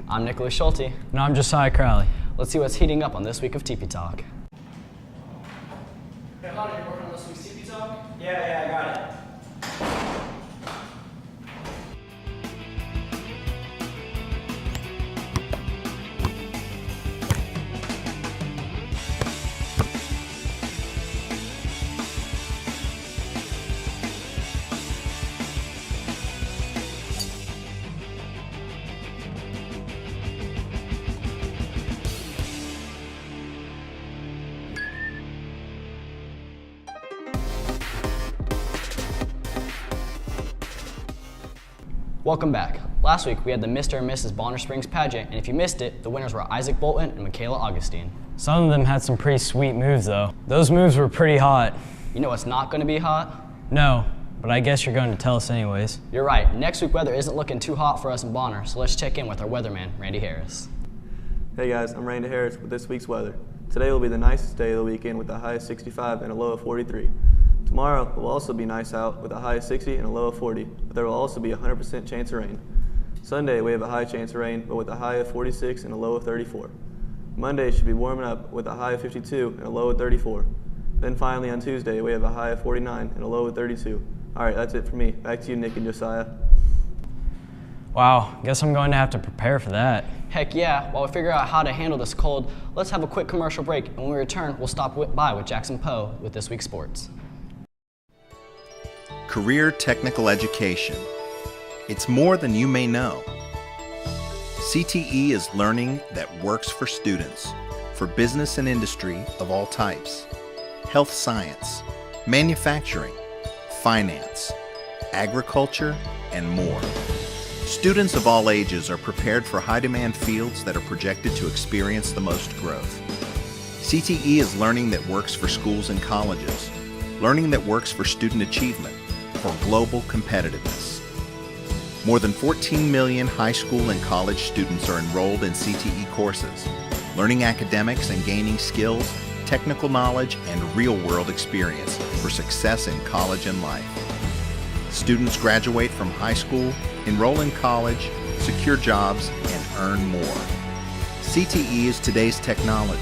I'm Nicholas Schulte. And I'm Josiah Crowley. Let's see what's heating up on this week of TP Talk. Hey, Hunter, you working on this week's TP Talk? Yeah, I got it. Welcome back. Last week we had the Mr. and Mrs. Bonner Springs pageant, and if you missed it, the winners were Isaac Bolton and Michaela Augustine. Some of them had some pretty sweet moves though. Those moves were pretty hot. You know what's not going to be hot? No, but I guess you're going to tell us anyways. You're right. Next week weather isn't looking too hot for us in Bonner, so let's check in with our weatherman, Randy Harris. Hey guys, I'm Randy Harris with this week's weather. Today will be the nicest day of the weekend with a high of 65 and a low of 43. Tomorrow will also be nice out with a high of 60 and a low of 40, but there will also be a 100% chance of rain. Sunday we have a high chance of rain, but with a high of 46 and a low of 34. Monday should be warming up with a high of 52 and a low of 34. Then finally on Tuesday we have a high of 49 and a low of 32. Alright, that's it for me. Back to you, Nick and Josiah. Wow, guess I'm going to have to prepare for that. Heck yeah, while we figure out how to handle this cold, let's have a quick commercial break, and when we return, we'll stop by with Jackson Poe with this week's sports. Career technical education. It's more than you may know. CTE is learning that works for students, for business and industry of all types, health science, manufacturing, finance, agriculture, and more. Students of all ages are prepared for high-demand fields that are projected to experience the most growth. CTE is learning that works for schools and colleges, learning that works for student achievement, for global competitiveness. More than 14 million high school and college students are enrolled in CTE courses, learning academics and gaining skills, technical knowledge, and real-world experience for success in college and life. Students graduate from high school, enroll in college, secure jobs, and earn more. CTE is today's technology,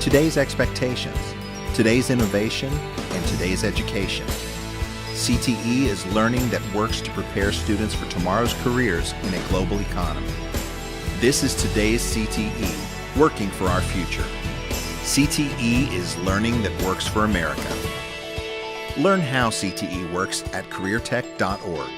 today's expectations, today's innovation, and today's education. CTE is learning that works to prepare students for tomorrow's careers in a global economy. This is today's CTE, working for our future. CTE is learning that works for America. Learn how CTE works at careertech.org.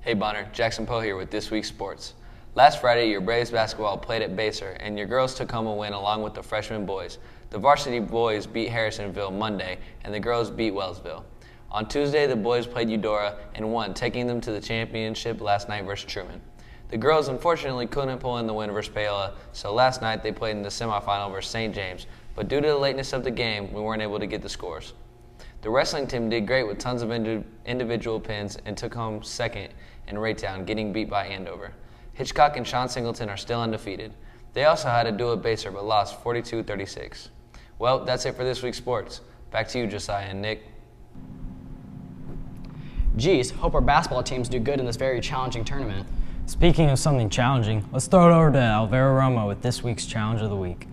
Hey Bonner, Jackson Poe here with this week's sports. Last Friday, your Braves basketball played at Baser, and your girls took home a win along with the freshman boys. The varsity boys beat Harrisonville Monday, and the girls beat Wellsville. On Tuesday, the boys played Eudora and won, taking them to the championship last night versus Truman. The girls unfortunately couldn't pull in the win versus Paola, so last night they played in the semifinal versus St. James, but due to the lateness of the game, we weren't able to get the scores. The wrestling team did great with tons of individual pins and took home second in Raytown, getting beat by Andover. Hitchcock and Sean Singleton are still undefeated. They also had a duel at Baser but lost 42-36. Well, that's it for this week's sports. Back to you, Josiah and Nick. Geez, hope our basketball teams do good in this very challenging tournament. Speaking of something challenging, let's throw it over to Alvaro Romo with this week's Challenge of the Week.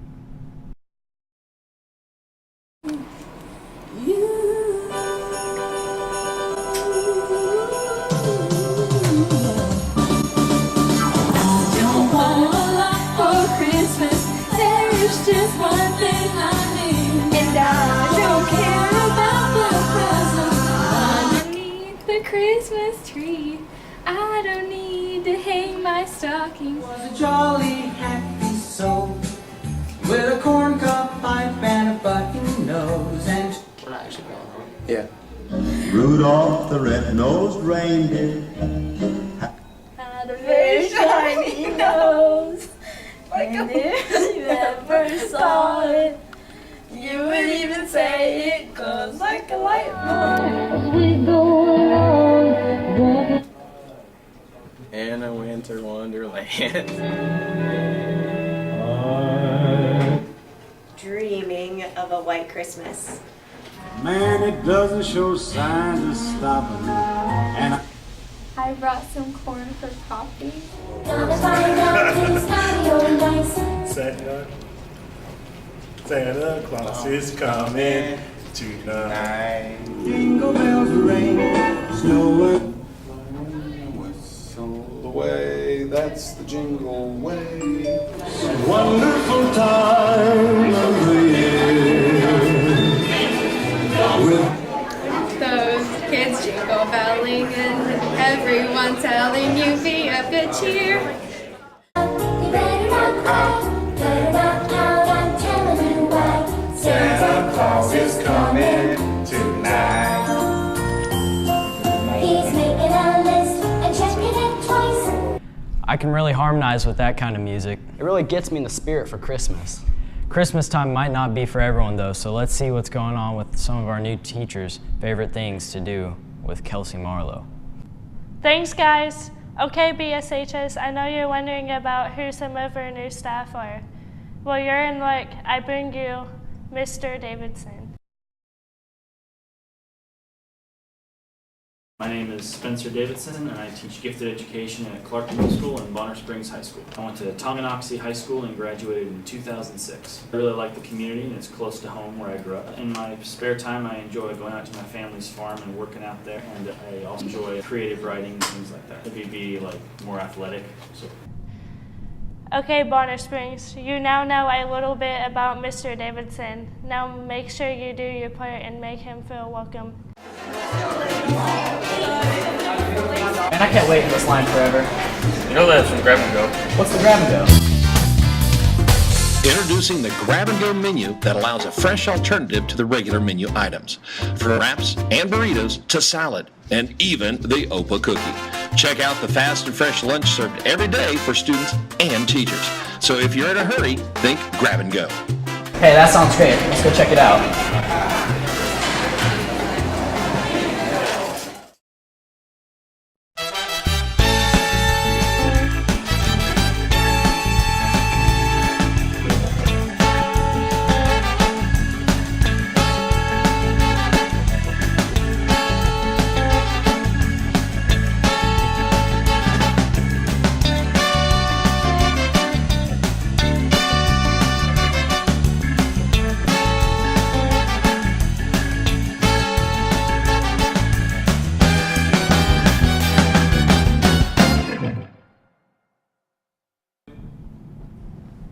Just one thing I need, and I don't care about the presents underneath the Christmas tree. I don't need to hang my stocking. Was a jolly, happy soul with a corncob pipe and a button nose, and We're not actually going home. Yeah. Rudolph the red-nosed reindeer Had a very shiny nose. And if you ever saw it, you would even say it goes like a light bulb. We go along. In a winter wonderland. Dreaming of a white Christmas. Man, it doesn't show signs of stopping. And I brought some corn for coffee. Gonna find out who's naughty or nice. Santa Claus is coming tonight. Jingle bells ring, snowing. Whistle the way, that's the jingle way. Wonderful time of the year. With Those kids jingle belling and everyone telling you be of good cheer. You better not cry, better not pout, I'm telling you why. Santa Claus is coming tonight. He's making a list and checking it twice. I can really harmonize with that kind of music. It really gets me in the spirit for Christmas. Christmas time might not be for everyone though, so let's see what's going on with some of our new teachers' favorite things to do with Kelsey Marlowe. Thanks, guys. Okay, BSHS, I know you're wondering about who some of our new staff are. Well, you're in luck. I bring you Mr. Davidson. My name is Spencer Davidson, and I teach gifted education at Clark Middle School and Bonner Springs High School. I went to Tonganoxie High School and graduated in 2006. I really like the community, and it's close to home where I grew up. In my spare time, I enjoy going out to my family's farm and working out there, and I also enjoy creative writing and things like that. Maybe be like more athletic. So. Okay, Bonner Springs, you now know a little bit about Mr. Davidson. Now make sure you do your part and make him feel welcome. Man, I can't wait for this line forever. You know that's from Grab and Go. What's the grab and go? Introducing the Grab and Go menu that allows a fresh alternative to the regular menu items. From wraps and burritos to salad and even the Opa cookie. Check out the fast and fresh lunch served every day for students and teachers. So if you're in a hurry, think Grab and Go. Hey, that sounds great. Let's go check it out.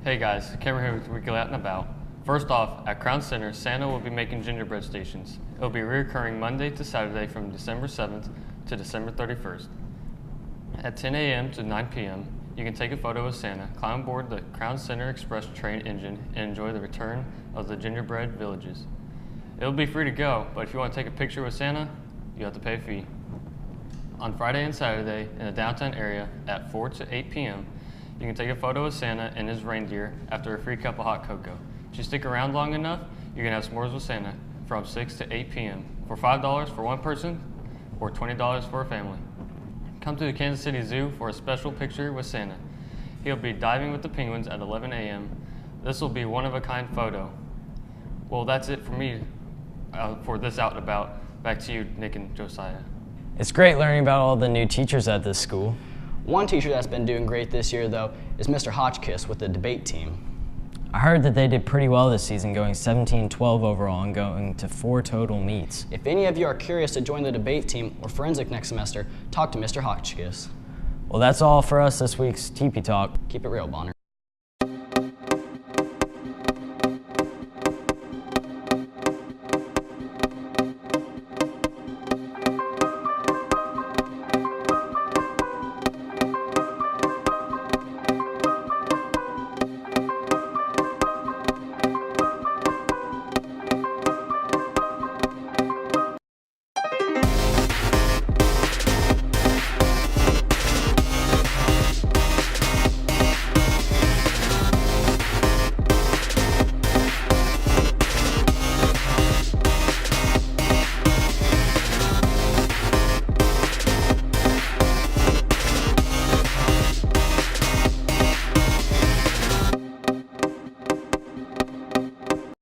Hey guys, Cameron here with Weekly Out and About. First off, at Crown Center, Santa will be making gingerbread stations. It will be reoccurring Monday to Saturday from December 7th to December 31st. At 10 a.m. to 9 p.m., you can take a photo of Santa, climb aboard the Crown Center Express train engine, and enjoy the return of the gingerbread villages. It will be free to go, but if you want to take a picture with Santa, you have to pay a fee. On Friday and Saturday in the downtown area at 4 to 8 p.m., you can take a photo of Santa and his reindeer after a free cup of hot cocoa. If you stick around long enough, you can have s'mores with Santa from 6 to 8 p.m. for $5 for one person or $20 for a family. Come to the Kansas City Zoo for a special picture with Santa. He'll be diving with the penguins at 11 a.m. This will be one-of-a-kind photo. Well, that's it for me for this Out and About. Back to you, Nick and Josiah. It's great learning about all the new teachers at this school. One teacher that's been doing great this year, though, is Mr. Hotchkiss with the debate team. I heard that they did pretty well this season, going 17-12 overall and going to 4 total meets. If any of you are curious to join the debate team or forensic next semester, talk to Mr. Hotchkiss. Well, that's all for us this week's TP Talk. Keep it real, Bonner.